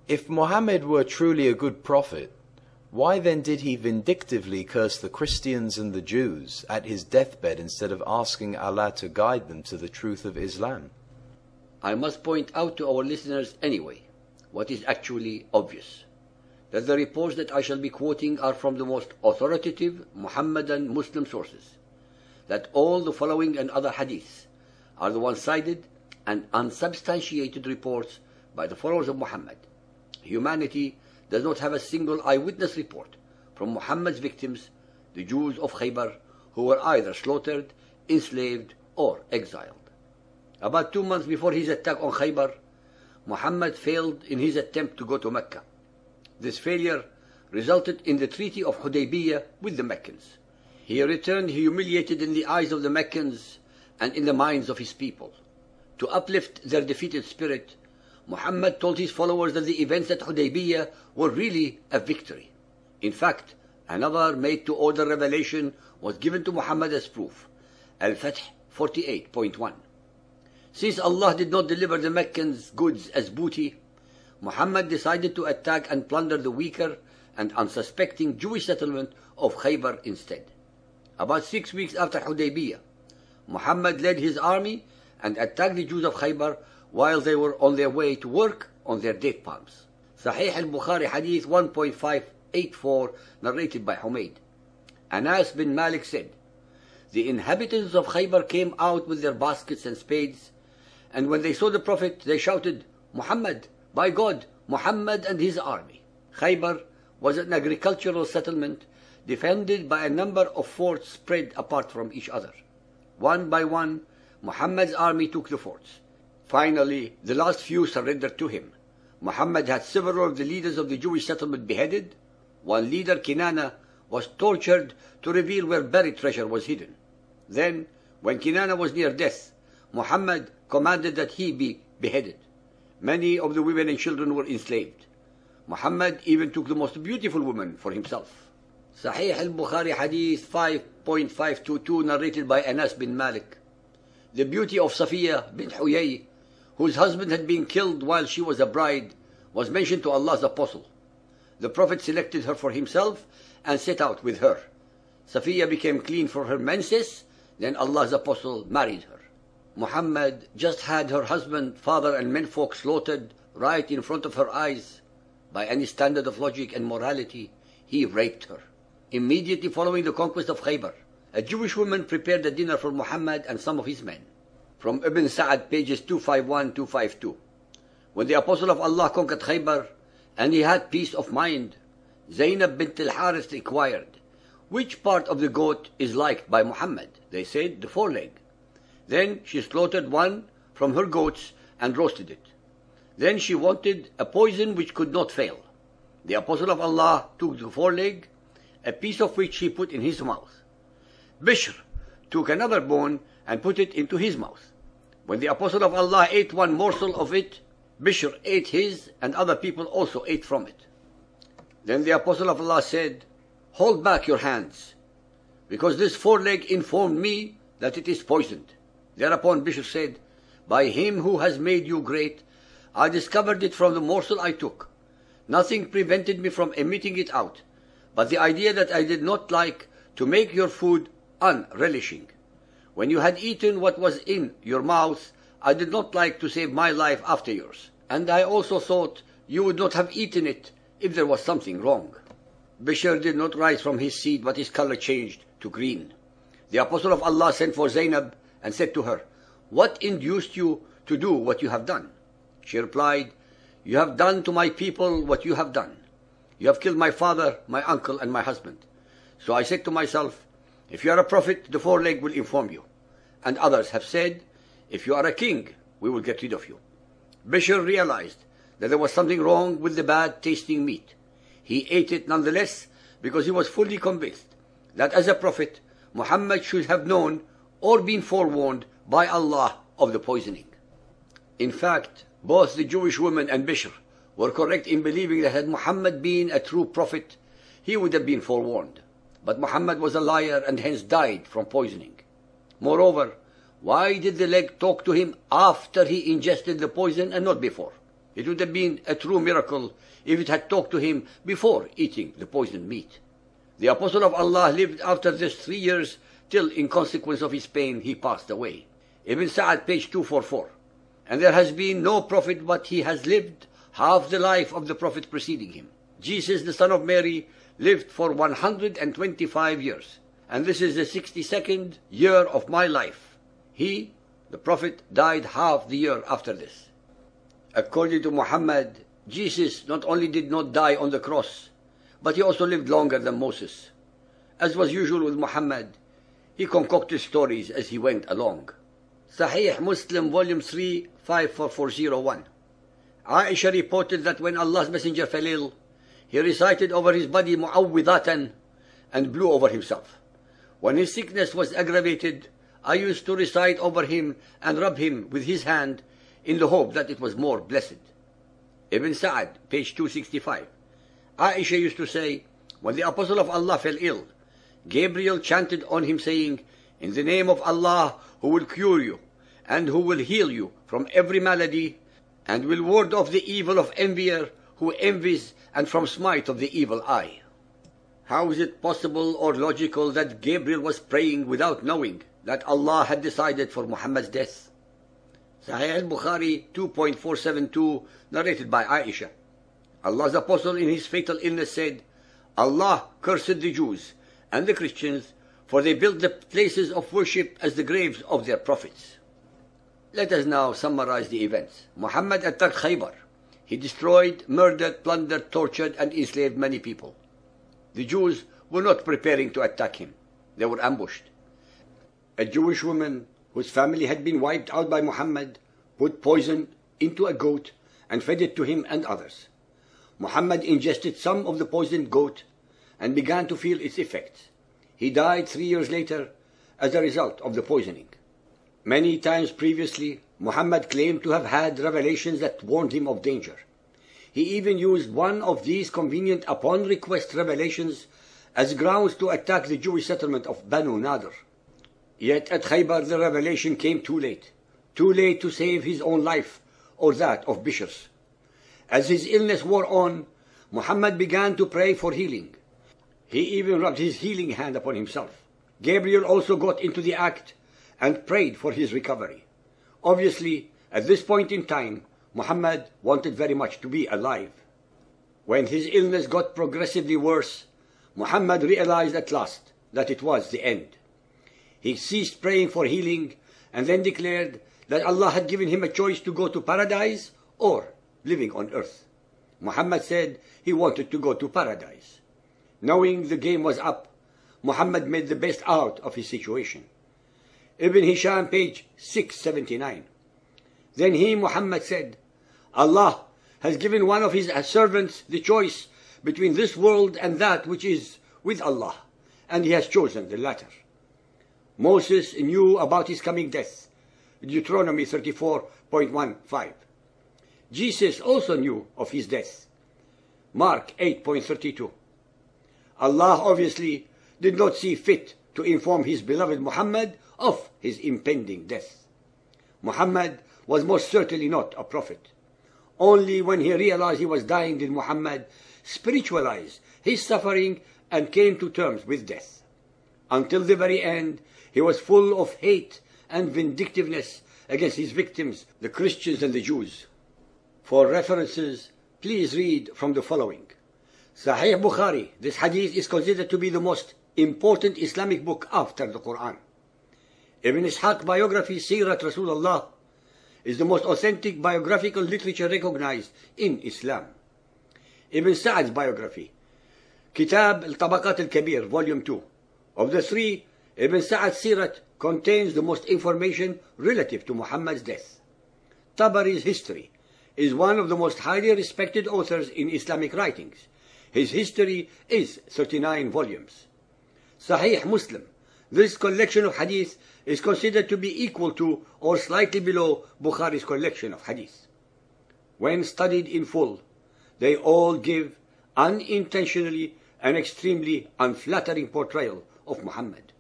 If Muhammad were truly a good prophet, why then did he vindictively curse the Christians and the Jews at his deathbed instead of asking Allah to guide them to the truth of Islam? I must point out to our listeners anyway what is actually obvious, that the reports that I shall be quoting are from the most authoritative Muhammadan Muslim sources, that all the following and other hadiths are the one-sided and unsubstantiated reports by the followers of Muhammad. Humanity does not have a single eyewitness report from Muhammad's victims, the Jews of Khaybar, who were either slaughtered, enslaved, or exiled. About 2 months before his attack on Khaybar, Muhammad failed in his attempt to go to Mecca. This failure resulted in the Treaty of Hudaybiyah with the Meccans. He returned humiliated in the eyes of the Meccans and in the minds of his people. To uplift their defeated spirit, Muhammad told his followers that the events at Hudaybiyah were really a victory. In fact, another made-to-order revelation was given to Muhammad as proof, Al-Fath 48.1. Since Allah did not deliver the Meccans goods as booty, Muhammad decided to attack and plunder the weaker and unsuspecting Jewish settlement of Khaybar instead. About 6 weeks after Hudaybiyah, Muhammad led his army and attacked the Jews of Khaybar while they were on their way to work on their date palms. Sahih al-Bukhari Hadith 1.584, narrated by Humayd. Anas bin Malik said, "The inhabitants of Khaybar came out with their baskets and spades, and when they saw the Prophet, they shouted, 'Muhammad, by God, Muhammad and his army.'" Khaybar was an agricultural settlement defended by a number of forts spread apart from each other. One by one, Muhammad's army took the forts. Finally, the last few surrendered to him. Muhammad had several of the leaders of the Jewish settlement beheaded. One leader, Kinana, was tortured to reveal where buried treasure was hidden. Then, when Kinana was near death, Muhammad commanded that he be beheaded. Many of the women and children were enslaved. Muhammad even took the most beautiful woman for himself. Sahih al-Bukhari Hadith 5.522, narrated by Anas bin Malik. The beauty of Safiya bint Huyay, whose husband had been killed while she was a bride, was mentioned to Allah's apostle. The Prophet selected her for himself and set out with her. Safiya became clean for her menses, then Allah's apostle married her. Muhammad just had her husband, father, and menfolk slaughtered right in front of her eyes. By any standard of logic and morality, he raped her. Immediately following the conquest of Khaybar, a Jewish woman prepared a dinner for Muhammad and some of his men. From Ibn Sa'ad, pages 251-252. When the Apostle of Allah conquered Khaybar, and he had peace of mind, Zainab bint al-Harith inquired, "Which part of the goat is liked by Muhammad?" They said, "The foreleg." Then she slaughtered one from her goats and roasted it. Then she wanted a poison which could not fail. The Apostle of Allah took the foreleg, a piece of which he put in his mouth. Bishr took another bone and put it into his mouth. When the Apostle of Allah ate one morsel of it, Bishr ate his, and other people also ate from it. Then the Apostle of Allah said, "Hold back your hands, because this foreleg informed me that it is poisoned." Thereupon Bishr said, "By him who has made you great, I discovered it from the morsel I took. Nothing prevented me from emitting it out, but the idea that I did not like to make your food unrelishing. When you had eaten what was in your mouth, I did not like to save my life after yours, and I also thought you would not have eaten it if there was something wrong." Bishr did not rise from his seat, but his color changed to green. The Apostle of Allah sent for Zainab and said to her, "What induced you to do what you have done?" She replied, "You have done to my people what you have done. You have killed my father, my uncle, and my husband. So I said to myself, if you are a prophet, the foreleg will inform you. And others have said, if you are a king, we will get rid of you." Bishr realized that there was something wrong with the bad-tasting meat. He ate it nonetheless because he was fully convinced that as a prophet, Muhammad should have known or been forewarned by Allah of the poisoning. In fact, both the Jewish woman and Bishr were correct in believing that had Muhammad been a true prophet, he would have been forewarned. But Muhammad was a liar and hence died from poisoning. Moreover, why did the leg talk to him after he ingested the poison and not before? It would have been a true miracle if it had talked to him before eating the poisoned meat. The Apostle of Allah lived after this 3 years, till in consequence of his pain he passed away. Ibn Sa'ad, page 244. And there has been no prophet but he has lived half the life of the prophet preceding him. Jesus, the son of Mary, lived for 125 years. And this is the 62nd year of my life. He, the prophet, died half the year after this. According to Muhammad, Jesus not only did not die on the cross, but he also lived longer than Moses. As was usual with Muhammad, he concocted stories as he went along. Sahih Muslim, volume 3, 54401. Aisha reported that when Allah's Messenger fell ill, he recited over his body mu'awwidatan and blew over himself. When his sickness was aggravated, I used to recite over him and rub him with his hand in the hope that it was more blessed. Ibn Sa'ad, page 265. Aisha used to say, when the Apostle of Allah fell ill, Gabriel chanted on him saying, in the name of Allah who will cure you and who will heal you from every malady and will ward off the evil of envier who envies and from smite of the evil eye. How is it possible or logical that Gabriel was praying without knowing that Allah had decided for Muhammad's death? Sahih al-Bukhari 2.472, narrated by Aisha. Allah's Apostle in his fatal illness said, Allah cursed the Jews and the Christians, for they built the places of worship as the graves of their prophets. Let us now summarize the events. Muhammad attacked Khaybar. He destroyed, murdered, plundered, tortured, and enslaved many people. The Jews were not preparing to attack him. They were ambushed. A Jewish woman whose family had been wiped out by Muhammad put poison into a goat and fed it to him and others. Muhammad ingested some of the poisoned goat and began to feel its effects. He died 3 years later as a result of the poisoning. Many times previously, Muhammad claimed to have had revelations that warned him of danger. He even used one of these convenient upon request revelations as grounds to attack the Jewish settlement of Banu Nadir. Yet at Khaybar the revelation came too late to save his own life or that of Bishr's. As his illness wore on, Muhammad began to pray for healing. He even rubbed his healing hand upon himself. Gabriel also got into the act and prayed for his recovery. Obviously, at this point in time, Muhammad wanted very much to be alive. When his illness got progressively worse, Muhammad realized at last that it was the end. He ceased praying for healing and then declared that Allah had given him a choice to go to paradise or living on earth. Muhammad said he wanted to go to paradise. Knowing the game was up, Muhammad made the best out of his situation. Ibn Hisham, page 679. Then he, Muhammad, said, Allah has given one of his servants the choice between this world and that which is with Allah, and he has chosen the latter. Moses knew about his coming death, Deuteronomy 34.15. Jesus also knew of his death, Mark 8.32. Allah obviously did not see fit to inform his beloved Muhammad of his impending death. Muhammad was most certainly not a prophet. Only when he realized he was dying did Muhammad spiritualize his suffering and came to terms with death. Until the very end, he was full of hate and vindictiveness against his victims, the Christians and the Jews. For references, please read from the following. Sahih Bukhari. This hadith is considered to be the most important Islamic book after the Qur'an. Ibn Ishaq biography, Sirat Rasulullah, is the most authentic biographical literature recognized in Islam. Ibn Sa'ad's biography, Kitab al-Tabaqat al-Kabir, volume 2. Of the three, Ibn Sa'ad's Sirat contains the most information relative to Muhammad's death. Tabari's history is one of the most highly respected authors in Islamic writings. His history is 39 volumes. Sahih Muslim. This collection of hadith is considered to be equal to or slightly below Bukhari's collection of hadith. When studied in full, they all give unintentionally an extremely unflattering portrayal of Muhammad.